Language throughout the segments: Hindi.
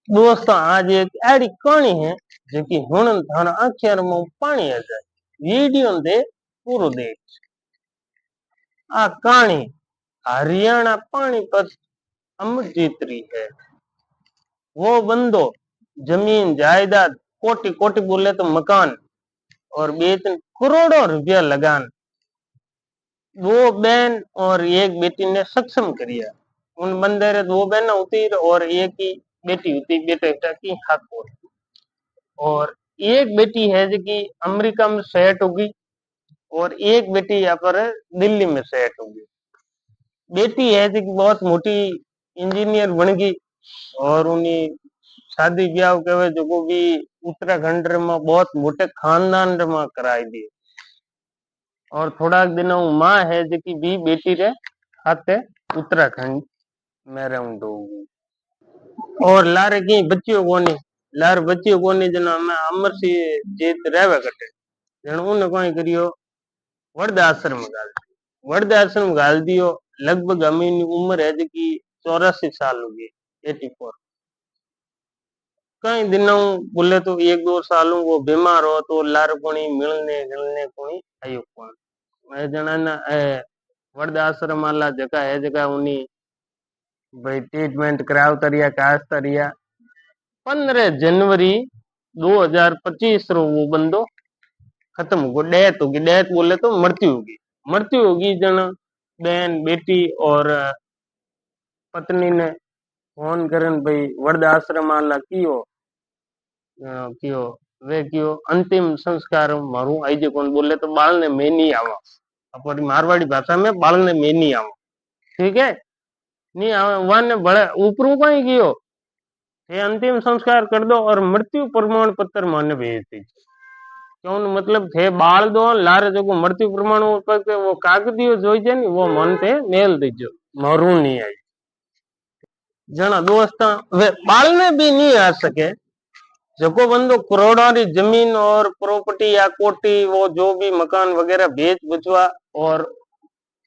दोस्तों आज एक अड़ी कहानी है जो कि हुण थाना अखियार में पानी आ जाए वीडियो दे पूरो देख। आ कहानी हरियाणा पानीपत अमरजीत री है। वो बंदो जमीन जायदाद कोटी कोटी बोले तो मकान और बेच करोड़ों रुपया लगान दो बहन और एक बेटी ने सक्षम करिया। उन बंदे रे दो बहन होती और एक ही बेटी होती बेटा की हक होती। और एक बेटी है जो कि अमेरिका में सेट होगी और एक बेटी यहाँ पर दिल्ली में सेट होगी। बेटी है जो कि बहुत मोटी इंजीनियर बन गई और उन्हें शादी ब्याह के जो भी उत्तराखंड में बहुत मोटे खानदान में कराई दी। और थोड़ा दिन माँ है जो कि भी बेटी रे हाथे उत्तराखंड में रहूंगी और लारे की बच्चियों को नहीं लार बच्चियों को नहीं जना मैं अमर सी जीत रहवे कटे जन उन्हें कोई करियो वृद्ध आश्रम घाल दियो। लगभग अमी उम्र है जी की 84 साल होगी 84। कई दिनों बोले तो एक दो सालों वो बीमार हो तो लार कोनी मिलने गिलने कोनी आयो कोन मैं जना ना वृद्ध आश्रम वाला जगह है जगह उन्हीं भाई ट्रीटमेंट कराव तरिया काश तरिया 15 जनवरी 2025 रो वो बंदो खत्म होगो डेथ होगी। डेथ बोले तो मृत्यु होगी जन बहन बेटी और पत्नी ने फोन करन भाई वृद्ध आश्रम वाला कियो वे कियो अंतिम संस्कार मारू आई जे कौन बोले तो बाल ने मैं नहीं आवा अपनी मारवाड़ी भाषा में बाल ने मैं नहीं आवा। ठीक है नहीं आवा वन बड़े ऊपरू कहीं कियो ये अंतिम संस्कार कर दो और मृत्यु प्रमाण पत्र माने भेज दीजिए। क्यों मतलब थे बाल दो लारे जो मृत्यु प्रमाण पत्र वो कागदियो जोई जे नी वो मन पे मेल दीजो मरू नहीं आई जना दोस्त वे बाल ने भी नहीं आ सके जको बंदो करोड़ों की जमीन और प्रॉपर्टी या कोटी वो जो भी मकान वगैरह बेच बचवा और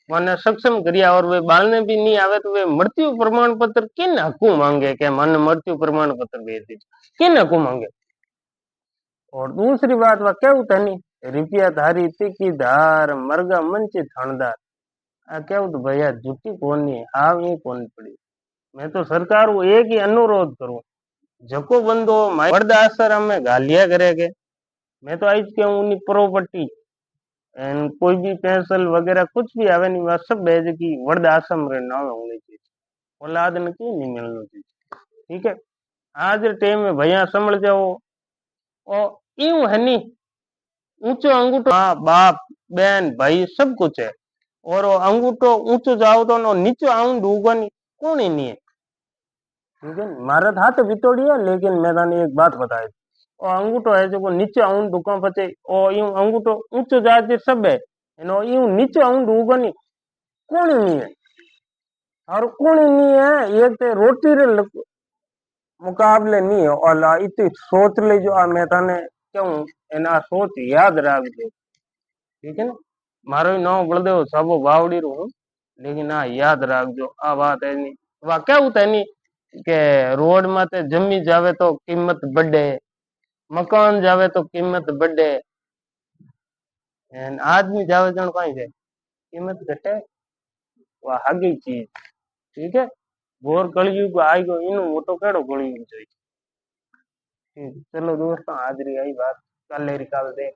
मैंने सक्षम करिया और वे बालने भी नहीं आवे तो वे मृत्यु प्रमाण पत्र किन हकू मांगे के मन मृत्यु प्रमाण पत्र भेज दीजिए किन हकू मांगे। और दूसरी बात वह क्या होता नहीं रुपया धारी तिकी धार मरगा मंची थानदार आ क्या तो भैया झूठी कौन नहीं हाव ही कौन पड़ी। मैं तो सरकार को एक ही अनुरोध करूं जको बंदो वृद्ध आश्रम में गालिया करेगे मैं तो आज कहूँ उन्हीं प्रॉपर्टी एंड कोई भी पेंसिल वगैरह कुछ भी आवे नहीं वह सब भेज की वृद्ध आश्रम रे नाम होनी चाहिए औलाद ने क्यों नहीं मिलना चाहिए। ठीक है आज टाइम में भैया समझ जाओ और यूं है नहीं ऊंचो अंगूठो माँ बाप बहन भाई सब कुछ है और वो अंगूठो ऊंचो जाओ तो नो नीचो आऊं डूबा नहीं कौन ही नहीं है। ठीक है मारा था तो बितोड़ी है लेकिन मैंने एक बात बताई और अंगूठो है जो नीचे आऊं दुकान पचे और यूं अंगूठो ऊंचो जाते सब है नो यूं नीचे आऊं डूबा नहीं कौन ही नहीं है। और कौन ही नहीं है एक तो रोटी रे मुकाबले नहीं है और इतनी सोच ले जो आ मैं थाने क्यों एना सोच याद रख दो। ठीक है ना मारो नाम बलदेव सबो बावड़ी रू हूं लेकिन आ याद रख जो आ बात है नहीं वा क्या होता है नहीं के रोड माते जमी जावे तो कीमत बढ़े मकान जावे तो कीमत बढ़े एंड आदमी जावे जन कहीं जाए कीमत घटे वह आगे चीज। ठीक है घोर कलयुग आई गो इन मोटो केड़ो कलयुग चाहिए। ठीक चलो दोस्तों आज री आई बात कल री कल देख